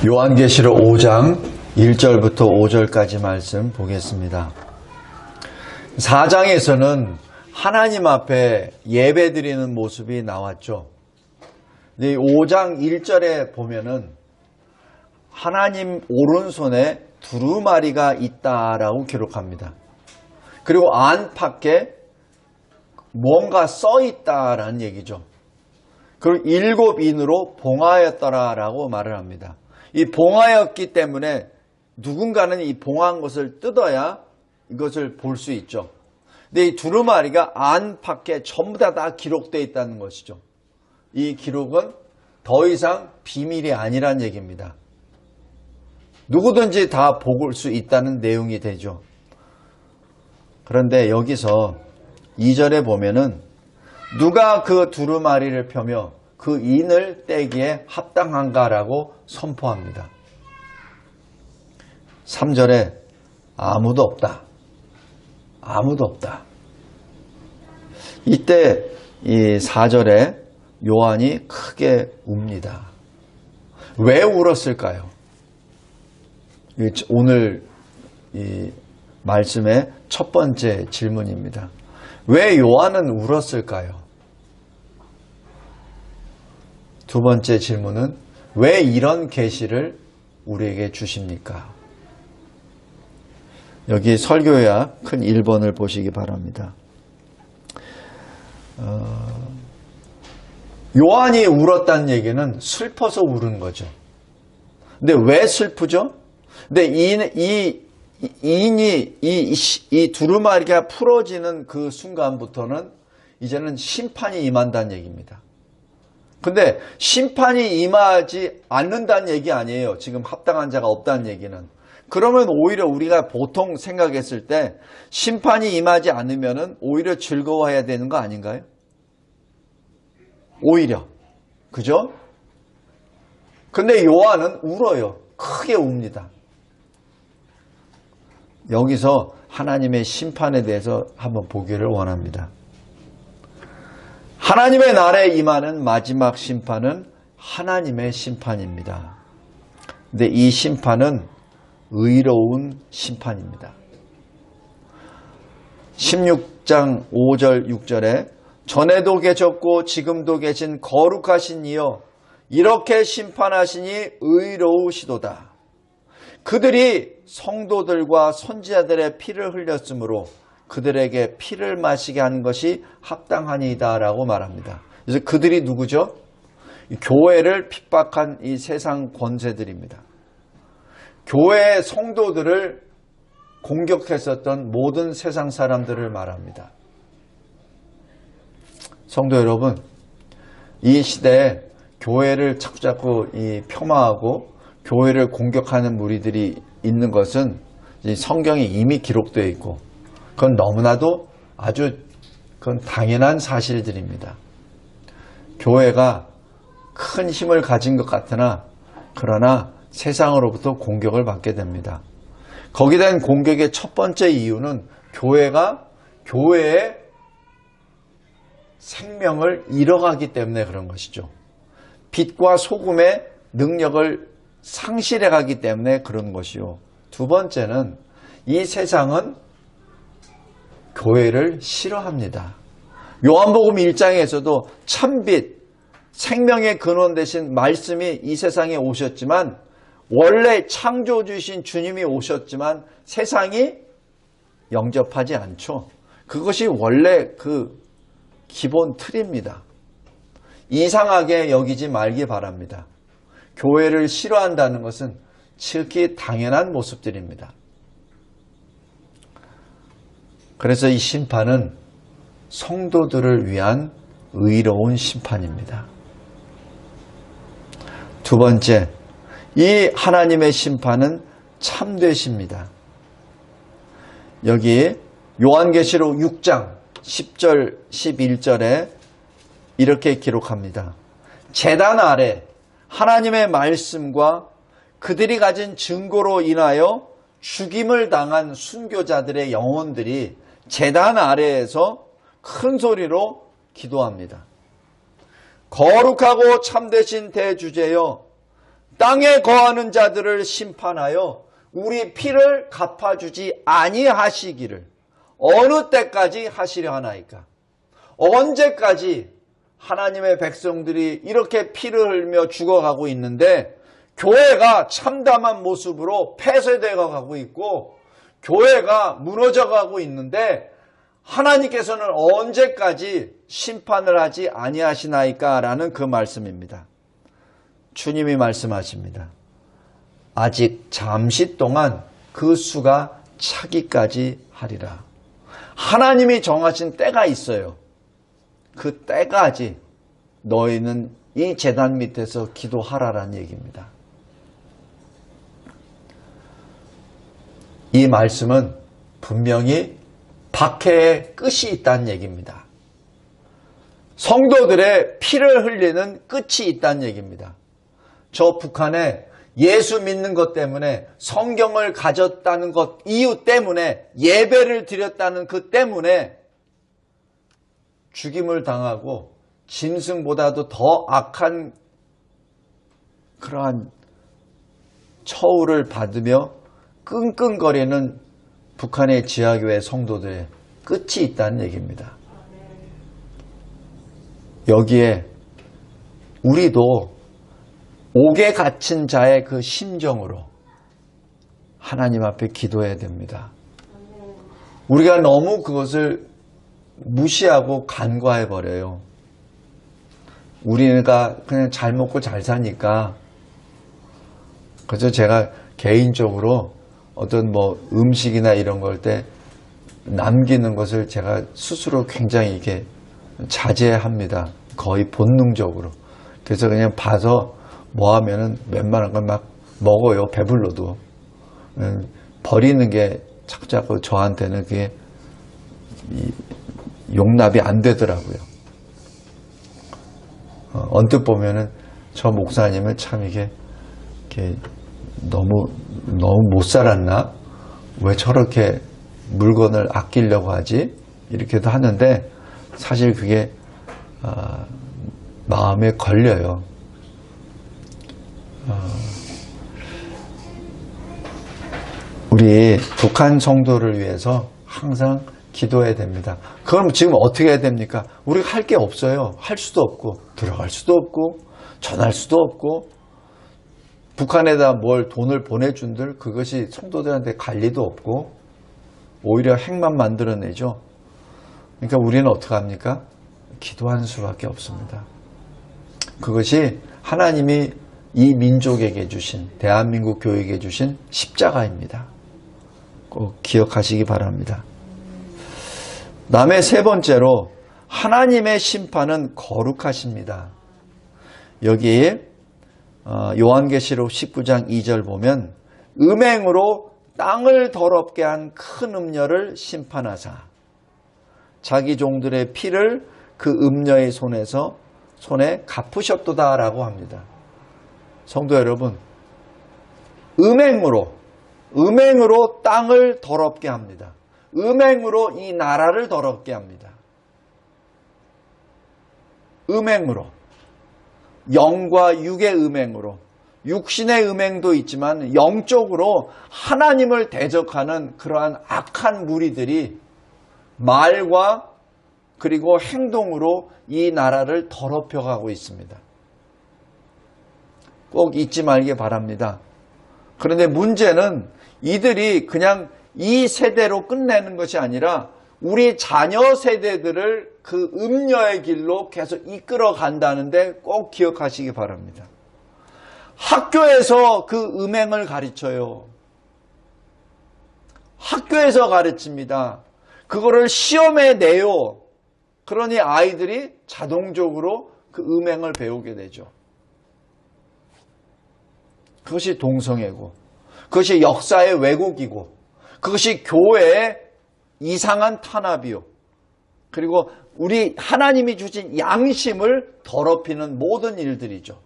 요한계시록 5장 1절부터 5절까지 말씀 보겠습니다. 4장에서는 하나님 앞에 예배드리는 모습이 나왔죠. 5장 1절에 보면은 하나님 오른손에 두루마리가 있다라고 기록합니다. 그리고 안팎에 뭔가 써 있다라는 얘기죠. 그리고 7인으로 봉하였더라라고 말을 합니다. 이 봉하였기 때문에 누군가는 이 봉한 것을 뜯어야 이것을 볼 수 있죠. 근데 이 두루마리가 안팎에 전부 다 기록되어 있다는 것이죠. 이 기록은 더 이상 비밀이 아니란 얘기입니다. 누구든지 다 볼 수 있다는 내용이 되죠. 그런데 여기서 2절에 보면은 누가 그 두루마리를 펴며 그 인을 떼기에 합당한가라고 선포합니다. 3절에 아무도 없다. 아무도 없다. 이때 이 4절에 요한이 크게 웁니다. 왜 울었을까요? 오늘 이 말씀의 첫 번째 질문입니다. 왜 요한은 울었을까요? 두 번째 질문은 왜 이런 계시를 우리에게 주십니까? 여기 설교약 큰 1번을 보시기 바랍니다. 요한이 울었다는 얘기는 슬퍼서 울은 거죠. 근데 왜 슬프죠? 근데 이 두루마리가 풀어지는 그 순간부터는 이제는 심판이 임한다는 얘기입니다. 근데 심판이 임하지 않는다는 얘기 아니에요. 지금 합당한 자가 없다는 얘기는. 그러면 오히려 우리가 보통 생각했을 때 심판이 임하지 않으면 오히려 즐거워해야 되는 거 아닌가요? 오히려. 그죠? 근데 요한은 울어요. 크게 웁니다. 여기서 하나님의 심판에 대해서 한번 보기를 원합니다. 하나님의 날에 임하는 마지막 심판은 하나님의 심판입니다. 근데 이 심판은 의로운 심판입니다. 16장 5절 6절에 전에도 계셨고 지금도 계신 거룩하신 이여 이렇게 심판하시니 의로우시도다. 그들이 성도들과 선지자들의 피를 흘렸으므로 그들에게 피를 마시게 하는 것이 합당하니이다 라고 말합니다. 그래서 그들이 누구죠? 교회를 핍박한 이 세상 권세들입니다. 교회의 성도들을 공격했었던 모든 세상 사람들을 말합니다. 성도 여러분, 이 시대에 교회를 자꾸 폄하하고 교회를 공격하는 무리들이 있는 것은 성경에 이미 기록되어 있고 그건 너무나도 그건 당연한 사실들입니다. 교회가 큰 힘을 가진 것 같으나 그러나 세상으로부터 공격을 받게 됩니다. 거기에 대한 공격의 첫 번째 이유는 교회가 교회의 생명을 잃어가기 때문에 그런 것이죠. 빛과 소금의 능력을 상실해가기 때문에 그런 것이요. 두 번째는 이 세상은 교회를 싫어합니다. 요한복음 1장에서도 참빛, 생명의 근원 되신 말씀이 이 세상에 오셨지만 원래 창조주이신 주님이 오셨지만 세상이 영접하지 않죠. 그것이 원래 그 기본 틀입니다. 이상하게 여기지 말기 바랍니다. 교회를 싫어한다는 것은 지극히 당연한 모습들입니다. 그래서 이 심판은 성도들을 위한 의로운 심판입니다. 두 번째, 이 하나님의 심판은 참되십니다. 여기 요한계시록 6장 10절 11절에 이렇게 기록합니다. 제단 아래 하나님의 말씀과 그들이 가진 증거로 인하여 죽임을 당한 순교자들의 영혼들이 제단 아래에서 큰 소리로 기도합니다. 거룩하고 참되신 대주제여, 땅에 거하는 자들을 심판하여 우리 피를 갚아주지 아니하시기를 어느 때까지 하시려 하나이까? 언제까지 하나님의 백성들이 이렇게 피를 흘며 죽어가고 있는데 교회가 참담한 모습으로 폐쇄되어 가고 있고 교회가 무너져 가고 있는데 하나님께서는 언제까지 심판을 하지 아니하시나이까? 라는 그 말씀입니다. 주님이 말씀하십니다. 아직 잠시 동안 그 수가 차기까지 하리라. 하나님이 정하신 때가 있어요. 그 때까지 너희는 이 제단 밑에서 기도하라라는 얘기입니다. 이 말씀은 분명히 박해의 끝이 있다는 얘기입니다. 성도들의 피를 흘리는 끝이 있다는 얘기입니다. 저 북한에 예수 믿는 것 때문에 성경을 가졌다는 것 이유 때문에 예배를 드렸다는 그 때문에 죽임을 당하고 짐승보다도 더 악한 그러한 처우를 받으며 끙끙거리는 북한의 지하교회 성도들의 끝이 있다는 얘기입니다. 여기에 우리도 옥에 갇힌 자의 그 심정으로 하나님 앞에 기도해야 됩니다. 우리가 너무 그것을 무시하고 간과해버려요. 우리가 그냥 잘 먹고 잘 사니까. 그래서 제가 개인적으로 어떤 음식이나 이런 걸 때 남기는 것을 제가 스스로 굉장히 이게 자제합니다. 거의 본능적으로. 그래서 그냥 봐서 뭐 하면은 웬만한 걸 막 먹어요. 배불러도. 버리는 게 자꾸 저한테는 그게 용납이 안 되더라고요. 언뜻 보면은 저 목사님은 참 이게 너무 못 살았나? 왜 저렇게 물건을 아끼려고 하지? 이렇게도 하는데 사실 그게 마음에 걸려요. 우리 북한 성도를 위해서 항상 기도해야 됩니다. 그럼 지금 어떻게 해야 됩니까? 우리가 할 게 없어요. 할 수도 없고 들어갈 수도 없고 전할 수도 없고 북한에다 뭘 돈을 보내준들 그것이 성도들한테 갈 리도 없고 오히려 핵만 만들어내죠. 그러니까 우리는 어떻게 합니까? 기도하는 수밖에 없습니다. 그것이 하나님이 이 민족에게 주신, 대한민국 교회에게 주신 십자가입니다. 꼭 기억하시기 바랍니다. 다음에 세 번째로 하나님의 심판은 거룩하십니다. 여기 요한계시록 19장 2절 보면 음행으로 땅을 더럽게 한 큰 음녀를 심판하사 자기 종들의 피를 그 음녀의 손에 갚으셨도다 라고 합니다. 성도 여러분, 음행으로 땅을 더럽게 합니다. 음행으로 이 나라를 더럽게 합니다. 음행으로, 영과 육의 음행으로, 육신의 음행도 있지만 영적으로 하나님을 대적하는 그러한 악한 무리들이 말과 그리고 행동으로 이 나라를 더럽혀가고 있습니다. 꼭 잊지 말기 바랍니다. 그런데 문제는 이들이 그냥 이 세대로 끝내는 것이 아니라 우리 자녀 세대들을 그 음녀의 길로 계속 이끌어 간다는데 꼭 기억하시기 바랍니다. 학교에서 그 음행을 가르쳐요. 학교에서 가르칩니다. 그거를 시험에 내요. 그러니 아이들이 자동적으로 그 음행을 배우게 되죠. 그것이 동성애고, 그것이 역사의 왜곡이고, 그것이 교회의 이상한 탄압이요. 그리고 우리 하나님이 주신 양심을 더럽히는 모든 일들이죠.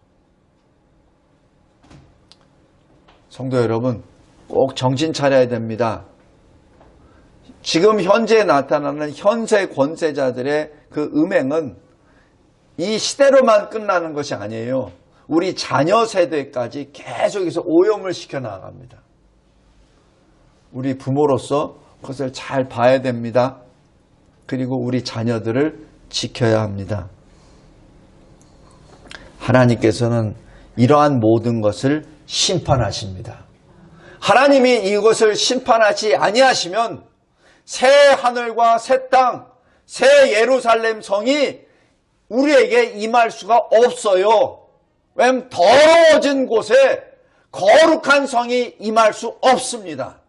성도 여러분, 꼭 정신 차려야 됩니다. 지금 현재 나타나는 현세 권세자들의 그 음행은 이 시대로만 끝나는 것이 아니에요. 우리 자녀 세대까지 계속해서 오염을 시켜 나갑니다. 우리 부모로서 그것을 잘 봐야 됩니다. 그리고 우리 자녀들을 지켜야 합니다. 하나님께서는 이러한 모든 것을 심판하십니다. 하나님이 이것을 심판하지 아니하시면 새 하늘과 새 땅, 새 예루살렘 성이 우리에게 임할 수가 없어요. 왜냐하면 더러워진 곳에 거룩한 성이 임할 수 없습니다.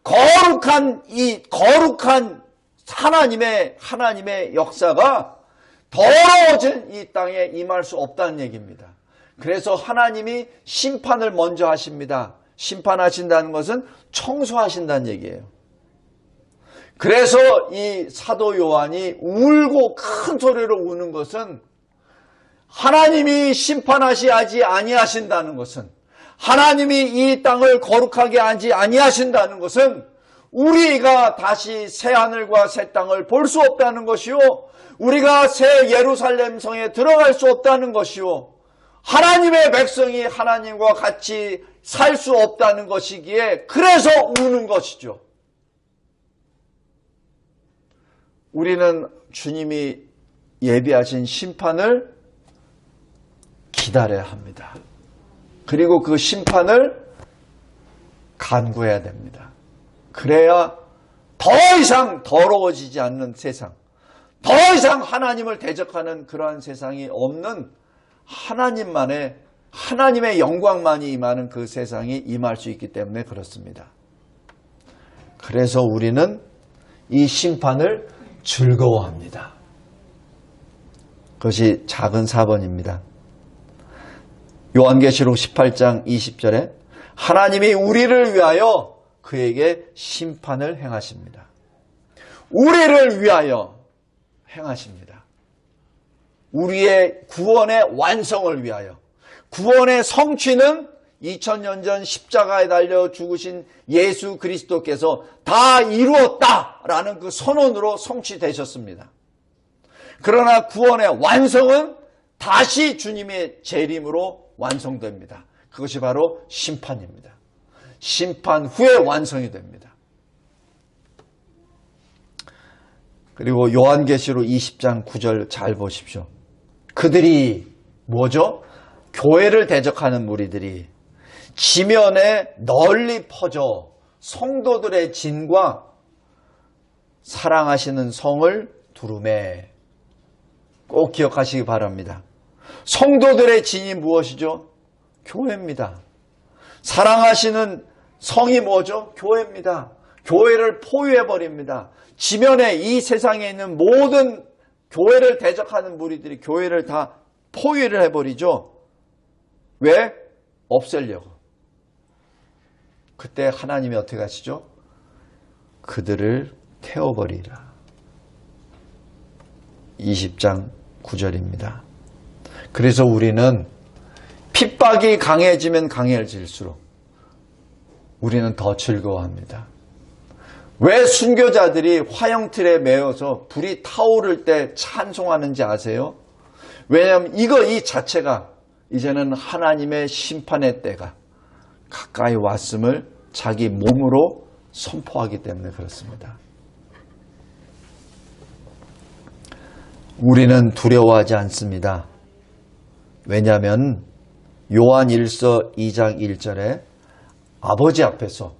거룩한 하나님의 역사가 더러워진 이 땅에 임할 수 없다는 얘기입니다. 그래서 하나님이 심판을 먼저 하십니다. 심판하신다는 것은 청소하신다는 얘기예요. 그래서 이 사도 요한이 울고 큰 소리로 우는 것은 하나님이 심판하시지 아니하신다는 것은, 하나님이 이 땅을 거룩하게 하지 아니하신다는 것은 우리가 다시 새 하늘과 새 땅을 볼 수 없다는 것이요, 우리가 새 예루살렘 성에 들어갈 수 없다는 것이요, 하나님의 백성이 하나님과 같이 살 수 없다는 것이기에 그래서 우는 것이죠. 우리는 주님이 예비하신 심판을 기다려야 합니다. 그리고 그 심판을 간구해야 됩니다. 그래야 더 이상 더러워지지 않는 세상, 더 이상 하나님을 대적하는 그러한 세상이 없는 하나님의 영광만이 임하는 그 세상이 임할 수 있기 때문에 그렇습니다. 그래서 우리는 이 심판을 즐거워합니다. 그것이 작은 4번입니다. 요한계시록 18장 20절에 하나님이 우리를 위하여 그에게 심판을 행하십니다. 우리를 위하여 행하십니다. 우리의 구원의 완성을 위하여. 구원의 성취는 2000년 전 십자가에 달려 죽으신 예수 그리스도께서 다 이루었다라는 그 선언으로 성취되셨습니다. 그러나 구원의 완성은 다시 주님의 재림으로 완성됩니다. 그것이 바로 심판입니다. 심판 후에 완성이 됩니다. 그리고 요한계시록 20장 9절 잘 보십시오. 그들이 뭐죠? 교회를 대적하는 무리들이 지면에 널리 퍼져 성도들의 진과 사랑하시는 성을 두루매. 꼭 기억하시기 바랍니다. 성도들의 진이 무엇이죠? 교회입니다. 사랑하시는 성이 뭐죠? 교회입니다. 교회를 포위해버립니다. 지면에 이 세상에 있는 모든 교회를 대적하는 무리들이 교회를 다 포위를 해버리죠. 왜? 없애려고. 그때 하나님이 어떻게 하시죠? 그들을 태워버리라. 20장 9절입니다. 그래서 우리는 핍박이 강해지면 강해질수록 우리는 더 즐거워합니다. 왜 순교자들이 화형틀에 매여서 불이 타오를 때 찬송하는지 아세요? 왜냐하면 이 자체가 이제는 하나님의 심판의 때가 가까이 왔음을 자기 몸으로 선포하기 때문에 그렇습니다. 우리는 두려워하지 않습니다. 왜냐하면 요한 1서 2장 1절에 아버지 앞에서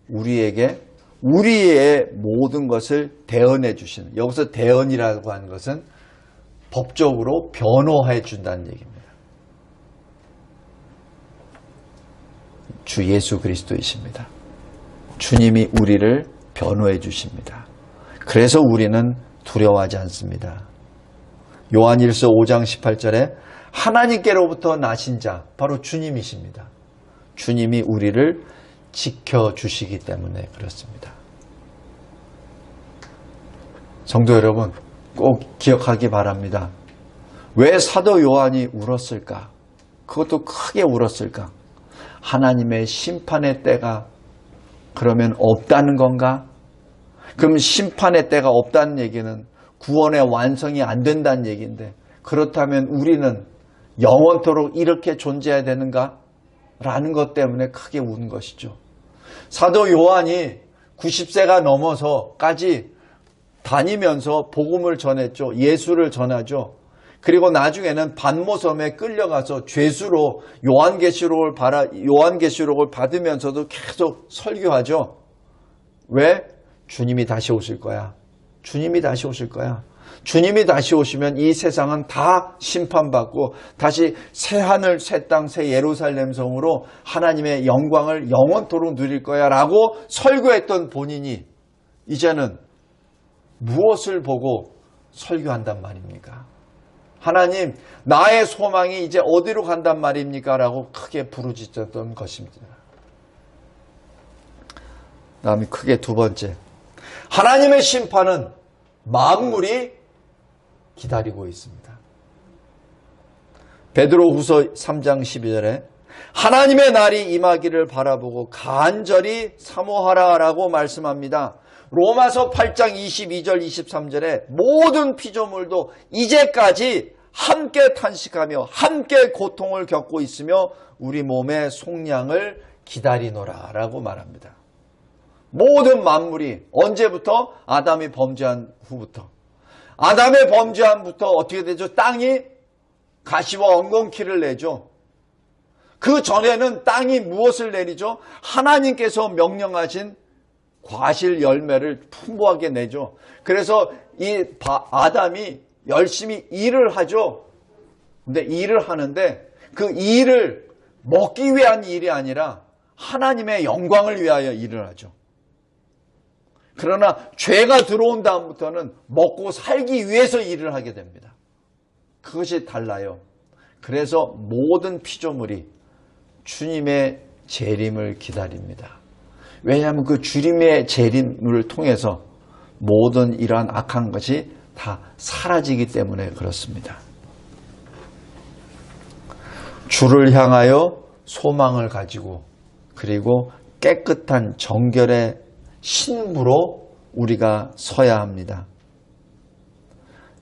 우리에게 우리의 모든 것을 대언해 주시는, 여기서 대언이라고 하는 것은 법적으로 변호해 준다는 얘기입니다. 주 예수 그리스도이십니다. 주님이 우리를 변호해 주십니다. 그래서 우리는 두려워하지 않습니다. 요한 1서 5장 18절에 하나님께로부터 나신 자, 바로 주님이십니다. 주님이 우리를 지켜주시기 때문에 그렇습니다. 성도 여러분, 꼭 기억하기 바랍니다. 왜 사도 요한이 울었을까? 그것도 크게 울었을까? 하나님의 심판의 때가 그러면 없다는 건가? 그럼 심판의 때가 없다는 얘기는 구원의 완성이 안 된다는 얘기인데, 그렇다면 우리는 영원토록 이렇게 존재해야 되는가? 라는 것 때문에 크게 우는 것이죠. 사도 요한이 90세가 넘어서까지 다니면서 복음을 전했죠. 예수를 전하죠. 그리고 나중에는 반모섬에 끌려가서 죄수로 요한계시록을 받으면서도 계속 설교하죠. 왜? 주님이 다시 오실 거야. 주님이 다시 오실 거야. 주님이 다시 오시면 이 세상은 다 심판받고 다시 새 하늘, 새 땅, 새 예루살렘 성으로 하나님의 영광을 영원토록 누릴 거야 라고 설교했던 본인이 이제는 무엇을 보고 설교한단 말입니까? 하나님, 나의 소망이 이제 어디로 간단 말입니까? 라고 크게 부르짖었던 것입니다. 다음에 크게 두 번째, 하나님의 심판은 만물이 기다리고 있습니다. 베드로후서 3장 12절에 하나님의 날이 임하기를 바라보고 간절히 사모하라라고 말씀합니다. 로마서 8장 22절 23절에 모든 피조물도 이제까지 함께 탄식하며 함께 고통을 겪고 있으며 우리 몸의 속량을 기다리노라 라고 말합니다. 모든 만물이 언제부터? 아담이 범죄한 후부터. 아담의 범죄함부터 어떻게 되죠? 땅이 가시와 엉겅퀴를 내죠. 그 전에는 땅이 무엇을 내리죠? 하나님께서 명령하신 과실 열매를 풍부하게 내죠. 그래서 이 아담이 열심히 일을 하죠. 근데 일을 하는데 그 일을 먹기 위한 일이 아니라 하나님의 영광을 위하여 일을 하죠. 그러나 죄가 들어온 다음부터는 먹고 살기 위해서 일을 하게 됩니다. 그것이 달라요. 그래서 모든 피조물이 주님의 재림을 기다립니다. 왜냐하면 그 주님의 재림을 통해서 모든 이러한 악한 것이 다 사라지기 때문에 그렇습니다. 주를 향하여 소망을 가지고 그리고 깨끗한 정결의 신부로 우리가 서야 합니다.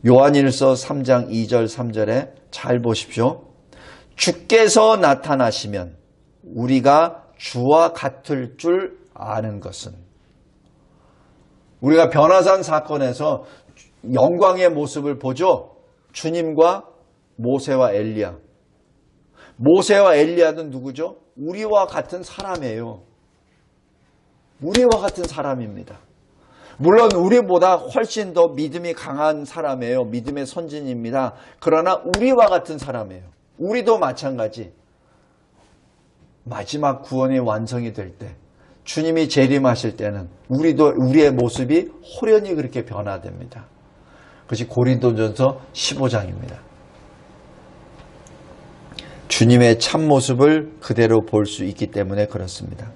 요한일서 3장 2절 3절에 잘 보십시오. 주께서 나타나시면 우리가 주와 같을 줄 아는 것은, 우리가 변화산 사건에서 영광의 모습을 보죠. 주님과 모세와 엘리야. 모세와 엘리야는 누구죠? 우리와 같은 사람이에요. 우리와 같은 사람입니다. 물론 우리보다 훨씬 더 믿음이 강한 사람이에요. 믿음의 선진입니다. 그러나 우리와 같은 사람이에요. 우리도 마찬가지. 마지막 구원이 완성이 될 때, 주님이 재림하실 때는 우리의 모습이 호련히 그렇게 변화됩니다. 그것이 고린도전서 15장입니다. 주님의 참모습을 그대로 볼 수 있기 때문에 그렇습니다.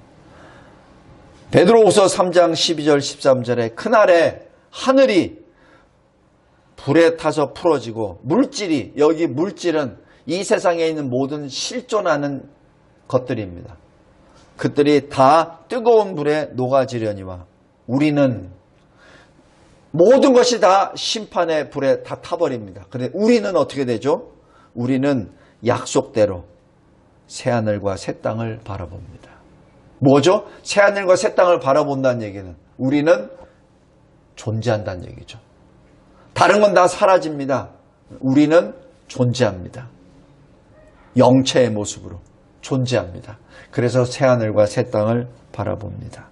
베드로후서 3장 12절 13절에 그날에 하늘이 불에 타서 풀어지고 물질이, 여기 물질은 이 세상에 있는 모든 실존하는 것들입니다. 그들이 다 뜨거운 불에 녹아지려니와 우리는 모든 것이 다 심판의 불에 다 타버립니다. 그런데 우리는 어떻게 되죠? 우리는 약속대로 새하늘과 새 땅을 바라봅니다. 뭐죠? 새하늘과 새 땅을 바라본다는 얘기는 우리는 존재한다는 얘기죠. 다른 건 다 사라집니다. 우리는 존재합니다. 영체의 모습으로 존재합니다. 그래서 새하늘과 새 땅을 바라봅니다.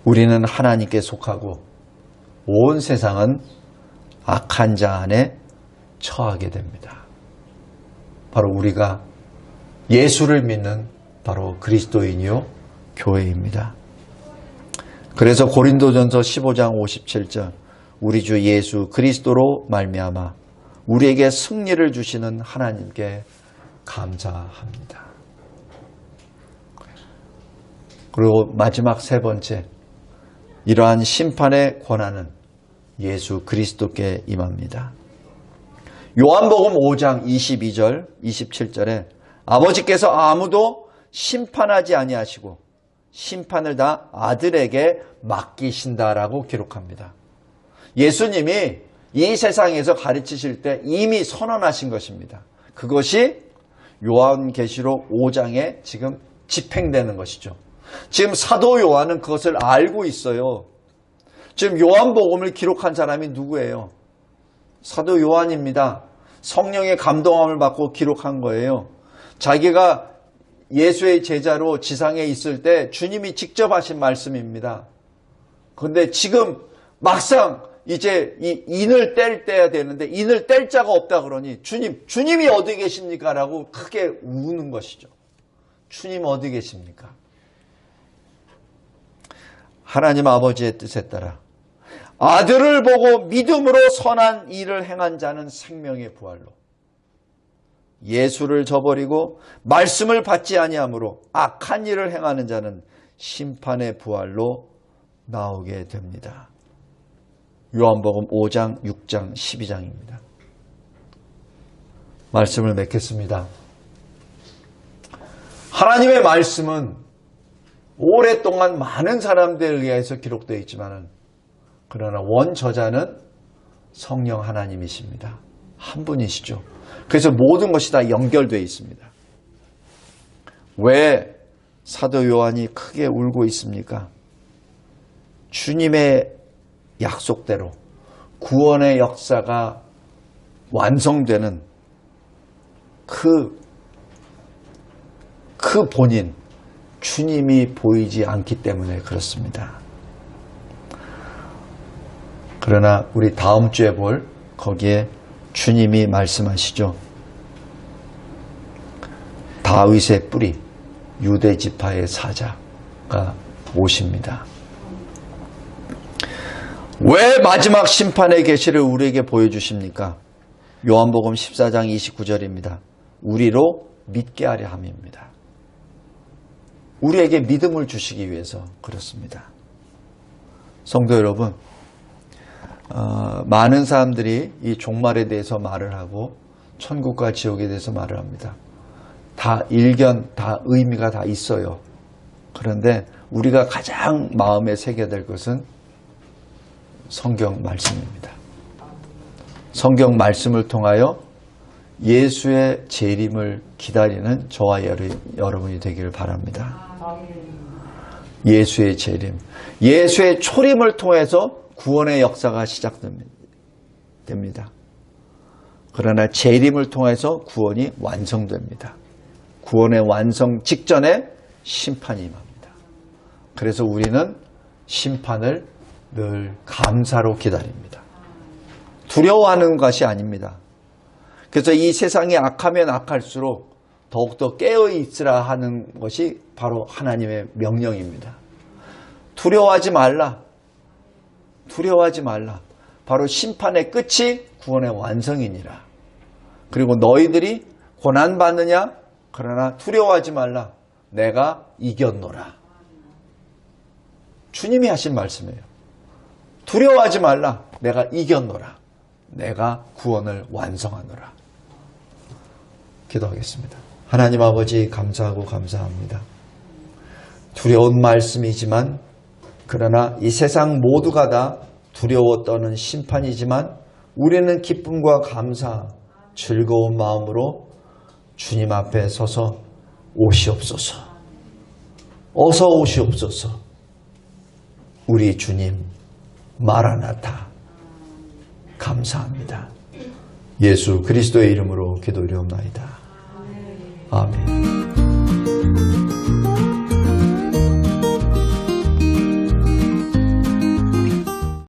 우리는 하나님께 속하고 온 세상은 악한 자 안에 처하게 됩니다. 바로 우리가 예수를 믿는 바로 그리스도인이요 교회입니다. 그래서 고린도전서 15장 57절 우리 주 예수 그리스도로 말미암아 우리에게 승리를 주시는 하나님께 감사합니다. 그리고 마지막 세 번째, 이러한 심판의 권한은 예수 그리스도께 임합니다. 요한복음 5장 22절 27절에 아버지께서 아무도 심판하지 아니하시고 심판을 다 아들에게 맡기신다라고 기록합니다. 예수님이 이 세상에서 가르치실 때 이미 선언하신 것입니다. 그것이 요한계시록 5장에 지금 집행되는 것이죠. 지금 사도 요한은 그것을 알고 있어요. 지금 요한복음을 기록한 사람이 누구예요? 사도 요한입니다. 성령의 감동함을 받고 기록한 거예요. 자기가 예수의 제자로 지상에 있을 때 주님이 직접 하신 말씀입니다. 그런데 지금 막상 이제 이 인을 뗄 때야 되는데 인을 뗄 자가 없다 그러니 주님이 어디 계십니까? 라고 크게 우는 것이죠. 주님 어디 계십니까? 하나님 아버지의 뜻에 따라 아들을 보고 믿음으로 선한 일을 행한 자는 생명의 부활로, 예수를 저버리고 말씀을 받지 아니하므로 악한 일을 행하는 자는 심판의 부활로 나오게 됩니다. 요한복음 5장, 6장, 12장입니다. 말씀을 맺겠습니다. 하나님의 말씀은 오랫동안 많은 사람들에 의해서 기록되어 있지만 그러나 원저자는 성령 하나님이십니다. 한 분이시죠. 그래서 모든 것이 다 연결되어 있습니다. 왜 사도 요한이 크게 울고 있습니까? 주님의 약속대로 구원의 역사가 완성되는 그 본인, 주님이 보이지 않기 때문에 그렇습니다. 그러나 우리 다음 주에 볼 거기에 주님이 말씀하시죠. 다윗의 뿌리, 유대 지파의 사자가 오십니다. 왜 마지막 심판의 계시를 우리에게 보여주십니까? 요한복음 14장 29절입니다. 우리로 믿게 하려 함입니다. 우리에게 믿음을 주시기 위해서 그렇습니다. 성도 여러분, 많은 사람들이 이 종말에 대해서 말을 하고 천국과 지옥에 대해서 말을 합니다. 다 일견, 다 의미가 다 있어요. 그런데 우리가 가장 마음에 새겨야 될 것은 성경 말씀입니다. 성경 말씀을 통하여 예수의 재림을 기다리는 저와 여러분이 되기를 바랍니다. 예수의 재림, 예수의 초림을 통해서 구원의 역사가 시작됩니다. 그러나 재림을 통해서 구원이 완성됩니다. 구원의 완성 직전에 심판이 임합니다. 그래서 우리는 심판을 늘 감사로 기다립니다. 두려워하는 것이 아닙니다. 그래서 이 세상이 악하면 악할수록 더욱더 깨어있으라 하는 것이 바로 하나님의 명령입니다. 두려워하지 말라. 두려워하지 말라. 바로 심판의 끝이 구원의 완성이니라. 그리고 너희들이 고난받느냐? 그러나 두려워하지 말라. 내가 이겼노라. 주님이 하신 말씀이에요. 두려워하지 말라. 내가 이겼노라. 내가 구원을 완성하노라. 기도하겠습니다. 하나님 아버지 감사하고 감사합니다. 두려운 말씀이지만 그러나 이 세상 모두가 다 두려워 떠는 심판이지만 우리는 기쁨과 감사, 즐거운 마음으로 주님 앞에 서서 오시옵소서. 어서 오시옵소서. 우리 주님 마라나타. 감사합니다. 예수 그리스도의 이름으로 기도드리옵나이다. 아멘.